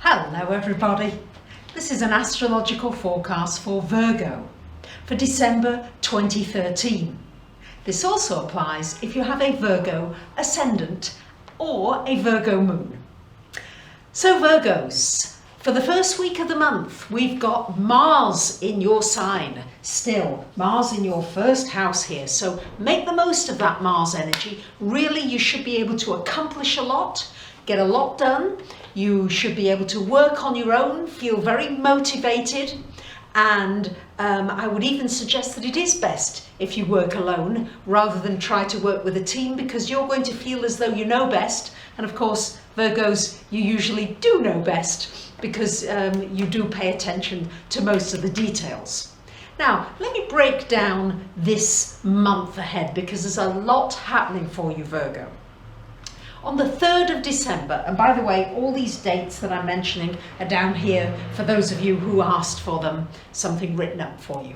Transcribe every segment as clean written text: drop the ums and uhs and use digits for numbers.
Hello everybody, this is an astrological forecast for Virgo for December 2013. This also applies if you have a Virgo ascendant or a Virgo moon. So Virgos, for the first week of the month we've got Mars in your sign, still Mars in your first house here, so make the most of that Mars energy. Really you should be able to accomplish a lot, get a lot done. You should be able to work on your own, feel very motivated, and I would even suggest that it is best if you work alone rather than try to work with a team, because you're going to feel as though you know best. And of course, Virgos, you usually do know best because you do pay attention to most of the details. Now, let me break down this month ahead because there's a lot happening for you, Virgo. On the 3rd of December, and by the way, all these dates that I'm mentioning are down here for those of you who asked for them, something written up for you.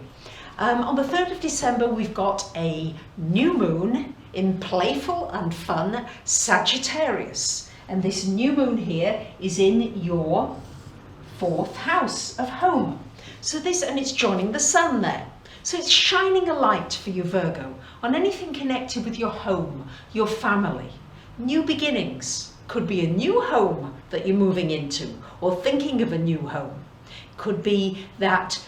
On the 3rd of December, we've got a new moon in playful and fun Sagittarius. And this new moon here is in your 4th house of home. So this, and it's joining the sun there. So it's shining a light for you, Virgo, on anything connected with your home, your family. New beginnings. Could be a new home that you're moving into or thinking of a new home. Could be that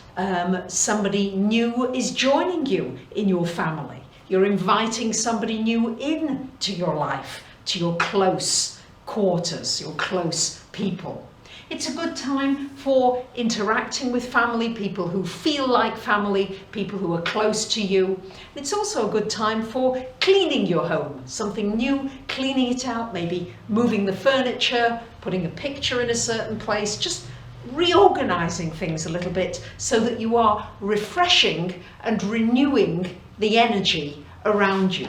somebody new is joining you in your family. You're inviting somebody new into your life, to your close quarters, your close people. It's a good time for interacting with family, people who feel like family, people who are close to you. It's also a good time for cleaning your home, something new, cleaning it out, maybe moving the furniture, putting a picture in a certain place, just reorganizing things a little bit so that you are refreshing and renewing the energy around you.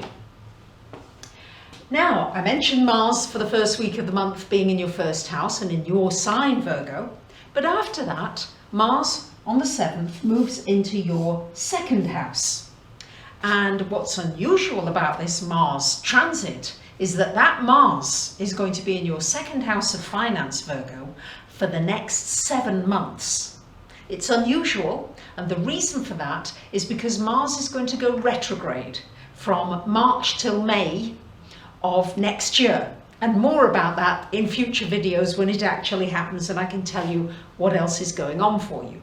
Now, I mentioned Mars for the first week of the month being in your first house and in your sign, Virgo. But after that, Mars on the 7th moves into your 2nd house. And what's unusual about this Mars transit is that that Mars is going to be in your 2nd house of finance, Virgo, for the next 7 months. It's unusual, and the reason for that is because Mars is going to go retrograde from March till May of next year, and more about that in future videos when it actually happens, and I can tell you what else is going on for you.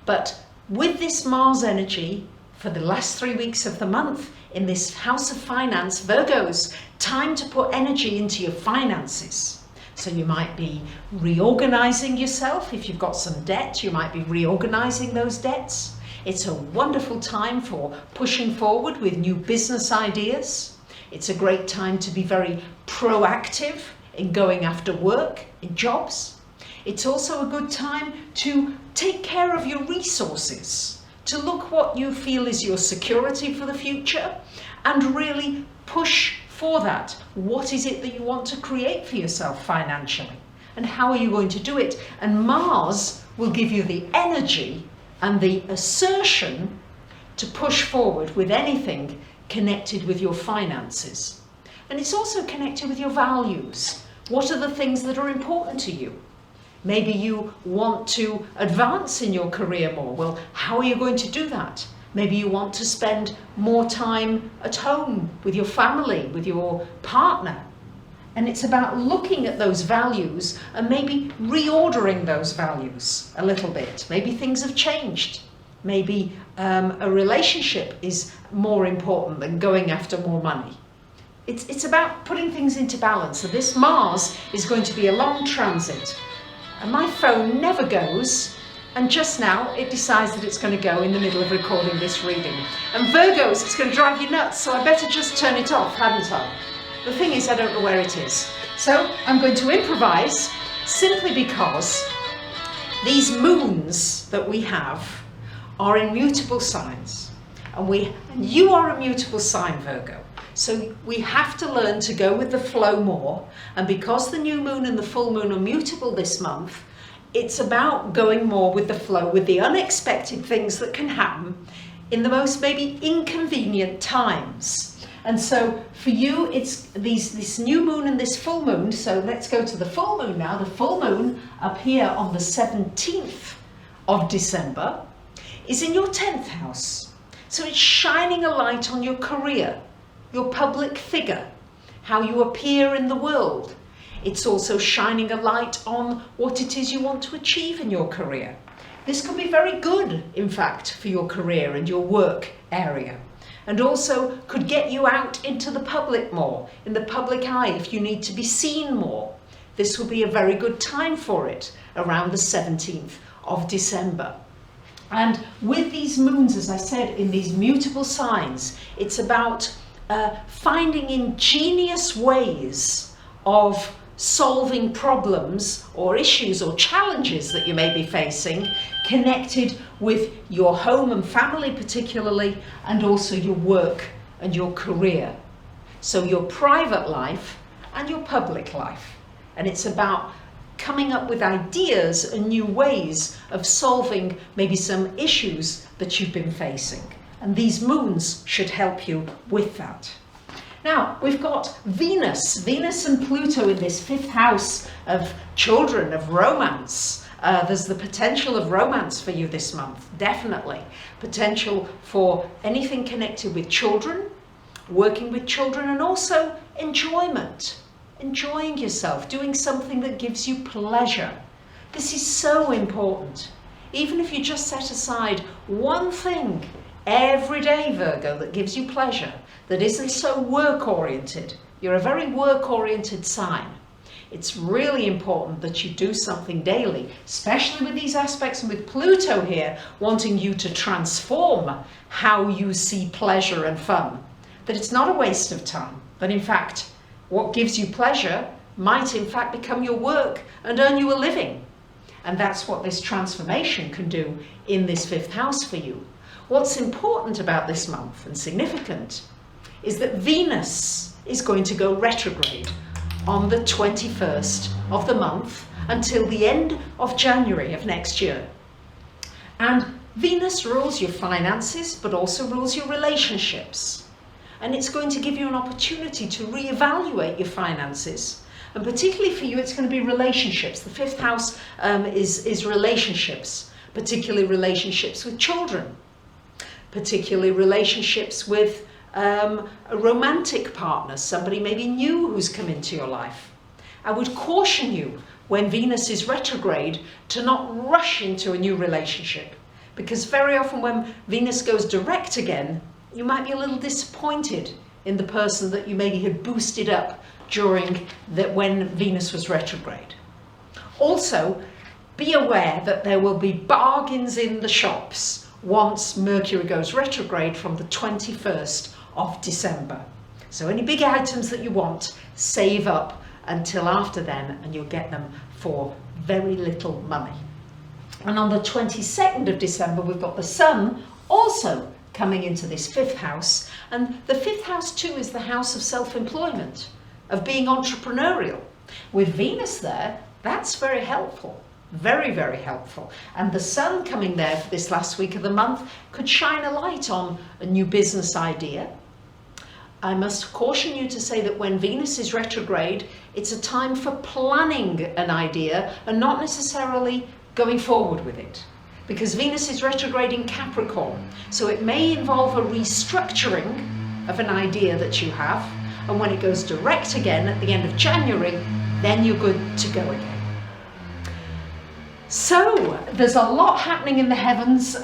But with this Mars energy for the last 3 weeks of the month in this house of finance, Virgos, time to put energy into your finances. So you might be reorganizing yourself. If you've got some debt, you might be reorganizing those debts. It's a wonderful time for pushing forward with new business ideas. It's a great time to be very proactive in going after work, in jobs. It's also a good time to take care of your resources, to look what you feel is your security for the future and really push for that. What is it that you want to create for yourself financially? And how are you going to do it? And Mars will give you the energy and the assertion to push forward with anything connected with your finances. And it's also connected with your values. What are the things that are important to you? Maybe you want to advance in your career more. Well, how are you going to do that? Maybe you want to spend more time at home with your family, with your partner. And it's about looking at those values and maybe reordering those values a little bit. Maybe things have changed. Maybe a relationship is more important than going after more money. It's about putting things into balance. So this Mars is going to be a long transit. And my phone never goes. And just now it decides that it's going to go in the middle of recording this reading. And Virgos, it's going to drive you nuts. So I better just turn it off, hadn't I? The thing is, I don't know where it is. So I'm going to improvise simply because these moons that we have are in mutable signs, and you are a mutable sign, Virgo. So we have to learn to go with the flow more, and because the new moon and the full moon are mutable this month, it's about going more with the flow, with the unexpected things that can happen in the most maybe inconvenient times. And so for you, it's this new moon and this full moon. So let's go to the full moon now. The full moon up here on the 17th of December is in your 10th house. So it's shining a light on your career, your public figure, how you appear in the world. It's also shining a light on what it is you want to achieve in your career. This could be very good, in fact, for your career and your work area. And also could get you out into the public more, in the public eye, if you need to be seen more. This will be a very good time for it, around the 17th of December. And with these moons, as I said, in these mutable signs, it's about finding ingenious ways of solving problems or issues or challenges that you may be facing, connected with your home and family particularly, and also your work and your career. So your private life and your public life. And it's about coming up with ideas and new ways of solving maybe some issues that you've been facing. And these moons should help you with that. Now, we've got Venus and Pluto in this 5th house of children, of romance. There's the potential of romance for you this month, definitely. Potential for anything connected with children, working with children, and also enjoyment. Enjoying yourself, doing something that gives you pleasure. This is so important. Even if you just set aside one thing every day, Virgo, that gives you pleasure, that isn't so work-oriented. You're a very work-oriented sign. It's really important that you do something daily, especially with these aspects and with Pluto here, wanting you to transform how you see pleasure and fun. That it's not a waste of time, but in fact, what gives you pleasure might in fact become your work and earn you a living. And that's what this transformation can do in this 5th house for you. What's important about this month and significant is that Venus is going to go retrograde on the 21st of the month until the end of January of next year. And Venus rules your finances, but also rules your relationships. And it's going to give you an opportunity to reevaluate your finances. And particularly for you, it's going to be relationships. The 5th house is relationships, particularly relationships with children, particularly relationships with a romantic partner, somebody maybe new who's come into your life. I would caution you when Venus is retrograde to not rush into a new relationship, because very often when Venus goes direct again, you might be a little disappointed in the person that you maybe had boosted up during when Venus was retrograde. Also, be aware that there will be bargains in the shops once Mercury goes retrograde from the 21st of December. So any big items that you want, save up until after then and you'll get them for very little money. And on the 22nd of December, we've got the Sun also coming into this 5th house. And the 5th house too is the house of self-employment, of being entrepreneurial. With Venus there, that's very helpful. Very, very helpful. And the Sun coming there for this last week of the month could shine a light on a new business idea. I must caution you to say that when Venus is retrograde, it's a time for planning an idea and not necessarily going forward with it. Because Venus is retrograde in Capricorn, so it may involve a restructuring of an idea that you have, and when it goes direct again at the end of January, then you're good to go again. So, there's a lot happening in the heavens,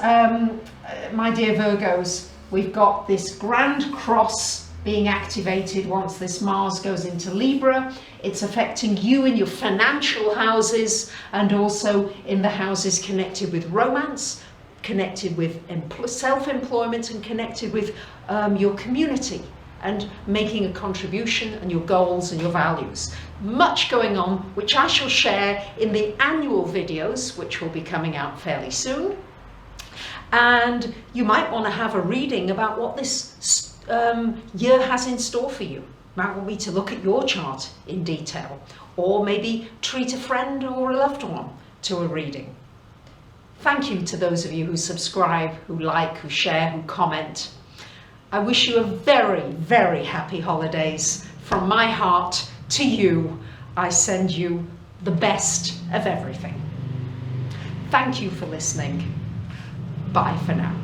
my dear Virgos. We've got this Grand Cross being activated once this Mars goes into Libra. It's affecting you in your financial houses and also in the houses connected with romance, connected with self-employment, and connected with your community and making a contribution and your goals and your values. Much going on, which I shall share in the annual videos, which will be coming out fairly soon. And you might want to have a reading about what this year has in store for you. You might want me to look at your chart in detail, or maybe treat a friend or a loved one to a reading. Thank you to those of you who subscribe, who like, who share, who comment. I wish you a very, very happy holidays. From my heart to you, I send you the best of everything. Thank you for listening. Bye for now.